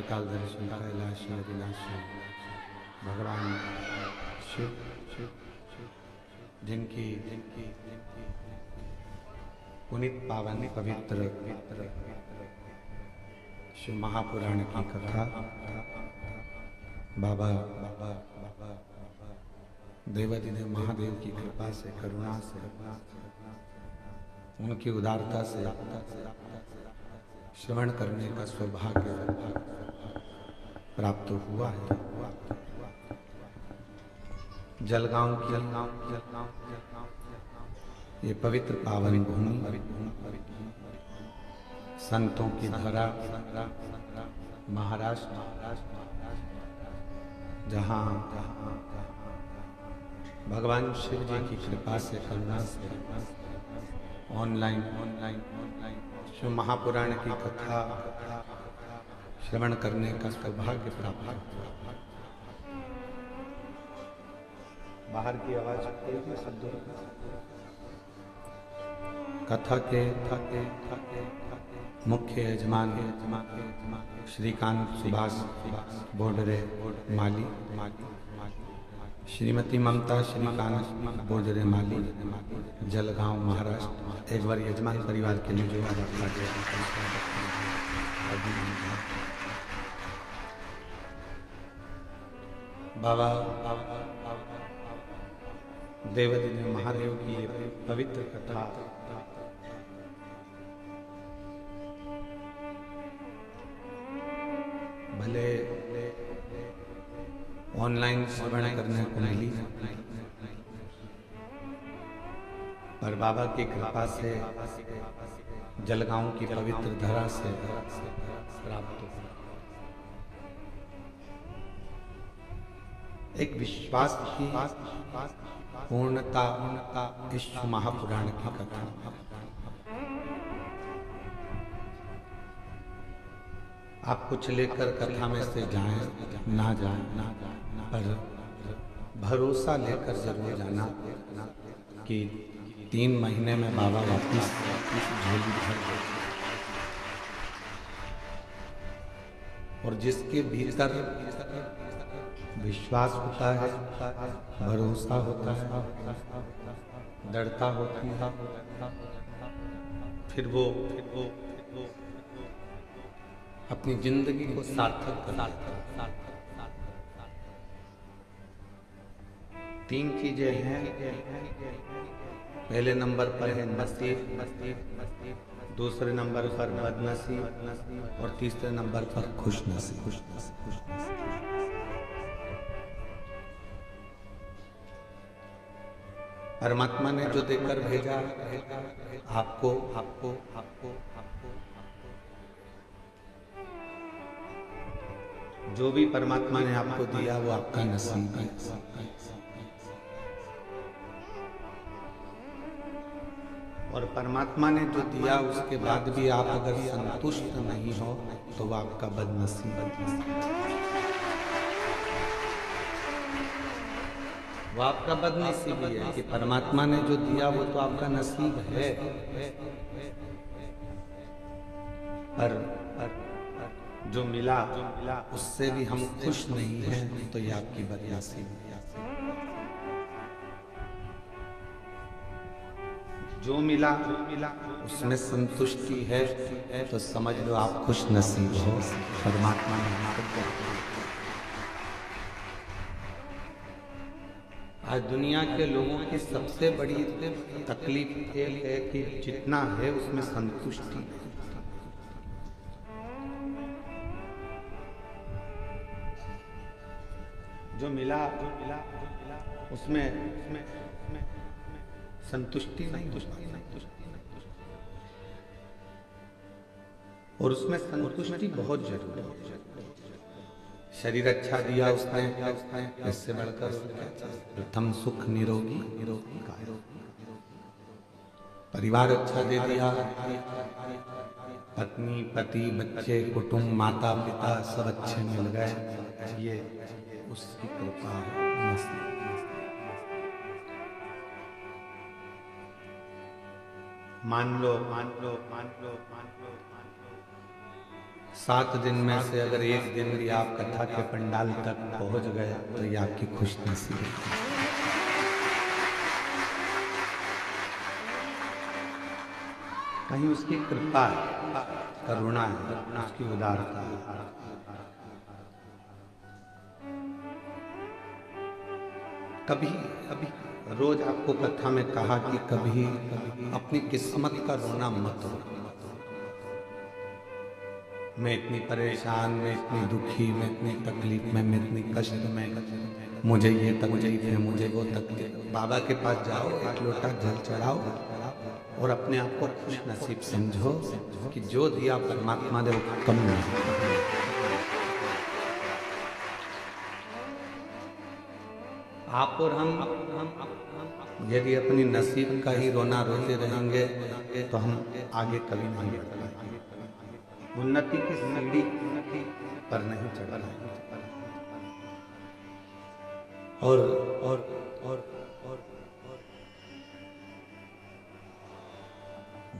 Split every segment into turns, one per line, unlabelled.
काल दर्शन कैलाश विनाशी भगवान शिव जिनकी पुनीत पावन पवित्र शिव महापुराण की कथा बाबा देवादिदेव महादेव की कृपा से, करुणा से, उनकी उदारता से श्रवण करने का सौभाग्य प्राप्त हुआ है। जलगांव की ये पवित्र पावन भूमि, संतों की धरा, महाराष्ट्र, जहाँ भगवान शिव जी की कृपा से, करुणा से ऑनलाइन शिव महापुराण की कथा श्रवण करने का सौभाग्य प्राप्त हुआ। बाहर की आवाज कथा के मुख्य यजमान श्रीकांत सुभाष बोडरे माली, श्रीमती ममता श्रीकांत बोडरे माली, जलगांव महाराष्ट्र। एक बार यजमान परिवार के लिए जो बाबा देवादिदेव महादेव की ये पवित्र कथा भले ऑनलाइन श्रवण करने को मिली, पर बाबा की कृपा से जलगांव की पवित्र धरा से प्राप्त हुआ। एक विश्वास की पूर्णता इस महापुराण की कथा। आप कुछ लेकर कथा में से जाएं ना जाएं, पर भरोसा लेकर जरूर जाना कि 3 महीने में बाबा वापिस झोली भर दे। और जिसके भीतर विश्वास होता है, भरोसा होता है, दृढ़ता होती है, फिर वो अपनी जिंदगी को सार्थक करता है। 3 चीजें हैं। पहले नंबर पर है नसीब, दूसरे नंबर पर बदनसीब और तीसरे नंबर पर खुशनसीब। परमात्मा ने जो देकर भेजा आपको जो भी परमात्मा ने आपको दिया वो आपका नसीब है। और परमात्मा ने जो दिया उसके बाद भी आप अगर संतुष्ट नहीं हो तो वो आपका बदनसीब है। वो आपका बदनसीबी है कि परमात्मा ने जो दिया वो तो आपका नसीब है, पर जो मिला उससे भी हम खुश नहीं हैं तो ये आपकी बदनसीबी है। जो मिला उसमें संतुष्टि है तो समझ लो आप खुश नसीब हो। परमात्मा ने हमको आज दुनिया के लोगों की सबसे बड़ी तकलीफ ये है कि जितना है उसमें संतुष्टि नहीं। जो मिला उसमें संतुष्टि नहीं होती, और उसमें संतुष्टि बहुत जरूरी है। शरीर अच्छा दिया उसने, इससे बढ़कर प्रथम सुख निरोगी काया। परिवार अच्छा दे दिया, पत्नी पति बच्चे कुटुंब माता पिता सब अच्छे मिल गए, ये उसकी कृपा है। मान लो 7 दिन में से अगर एक दिन भी आप कथा के पंडाल तक पहुंच गए तो ये आपकी खुशनसीबी है। कहीं उसकी कृपा है, करुणा है, उसकी उदारता है। कभी रोज आपको कथा में कहा कि कभी अपनी किस्मत का रोना मत रो। मैं इतनी परेशान, मैं इतनी दुखी, मैं इतनी तकलीफ में, मैं इतनी कष्ट में, मुझे ये तकलीफ है, मुझे वो तकलीफ। बाबा के पास जाओ, एक लोटा जल चढ़ाओ और अपने आप को खुश नसीब समझो कि जो दिया परमात्मा ने वो कम नहीं। आप और हम यदि अपनी नसीब का ही रोना रोते रहेंगे तो हम आगे कभी नहीं बढ़ पाएंगे, उन्नति की सीढ़ी पर नहीं चढ़ पाएंगे। और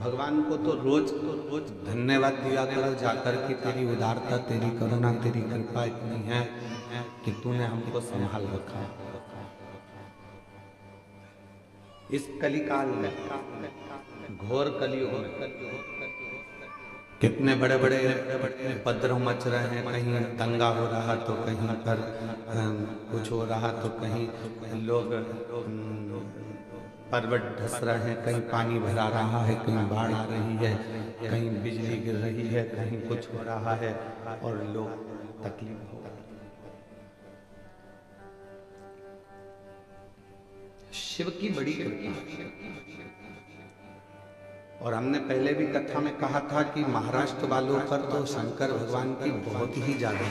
भगवान को तो रोज धन्यवाद दिया करो जाकर कि तेरी उदारता, तेरी करुणा, तेरी कृपा इतनी है कि तूने हमको संभाल रखा है। इस कलिकाल में, घोर कलियुग, कितने बड़े बड़े उपद्रव मच रहे हैं। कहीं दंगा हो रहा तो कहीं पर कुछ हो रहा तो कहीं लोग पर्वत धस रहे हैं, कहीं पानी भरा रहा है, कहीं बाढ़ आ रही है, कहीं बिजली गिर रही है, कहीं कुछ हो रहा है और लोग तकलीफ हो। शिव की बड़ी कृपा। और हमने पहले भी कथा में कहा था कि महाराष्ट्र वालों पर तो शंकर भगवान की बहुत ही ज्यादा,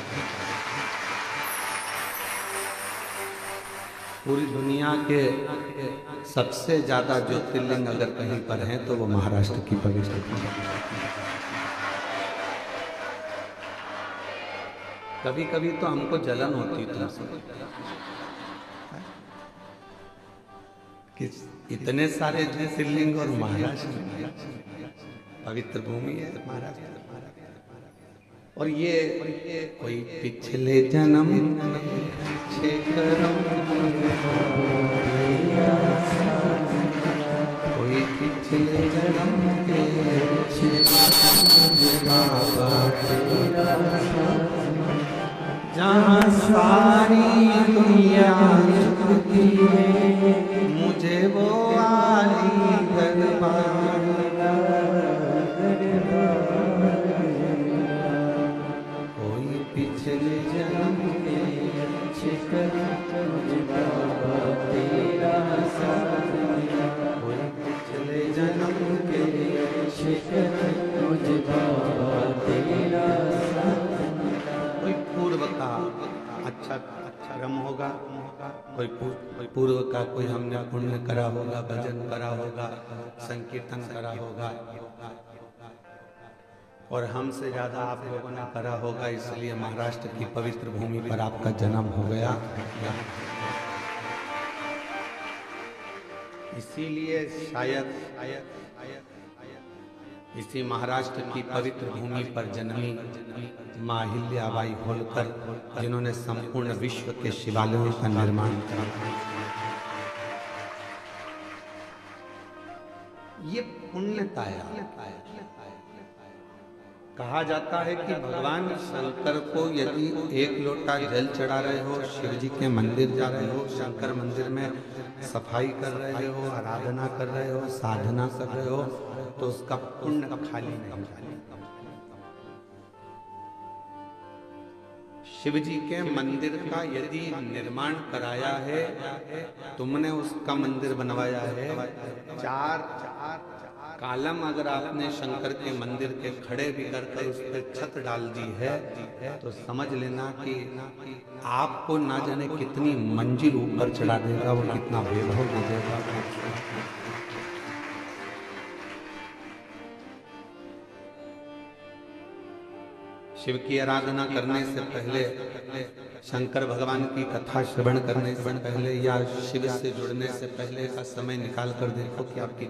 पूरी दुनिया के सबसे ज्यादा ज्योतिर्लिंग अगर कहीं पर हैं तो वो महाराष्ट्र की पवित्र भूमि। कभी कभी तो हमको जलन होती तुमसे कि इतने सारे ज्योतिर्लिंग और महाराष्ट्र पवित्र भूमि है महाराष्ट्र। और ये कोई पिछले जन्म कोई पिछले जन्म जहाँ सारी दुनिया झुकती है मुझे वो आली दरबार। कोई पिछले जन्म के कोई पिछले जन्म के कोई पूर्व का अच्छा कर्म होगा, कोई पूर्व का कोई हमने पुण्य करा होगा, भजन करा होगा, संकीर्तन करा होगा और हमसे ज्यादा आप लोगों ने करा होगा, इसलिए महाराष्ट्र की पवित्र भूमि पर आपका जन्म हो गया। इसीलिए शायद इसी महाराष्ट्र की पवित्र भूमि पर जन्मी मां अहिल्याबाई होलकर, जिन्होंने संपूर्ण विश्व के शिवालयों का निर्माण किया। ये पुण्यताया। कहा जाता है कि भगवान शंकर को यदि एक लोटा जल चढ़ा रहे हो, शिव जी के मंदिर जा रहे हो, शंकर मंदिर में सफाई कर रहे हो, आराधना कर रहे हो, साधना कर रहे हो, तो उसका पुण्य खाली नहीं जाए। शिव जी के मंदिर का यदि निर्माण कराया है, तुमने उसका मंदिर बनवाया है, 4 कालम अगर आपने शंकर के मंदिर के खड़े भी कर उस पर छत डाल दी है तो समझ लेना कि आपको ना जाने कितनी मंजिल ऊपर चढ़ा देगा, वो कितना वैभव दे देगा। शिव की आराधना करने से पहले, शंकर भगवान की कथा श्रवण करने से पहले या शिव से जुड़ने से पहले का समय निकाल कर देखो कि आपकी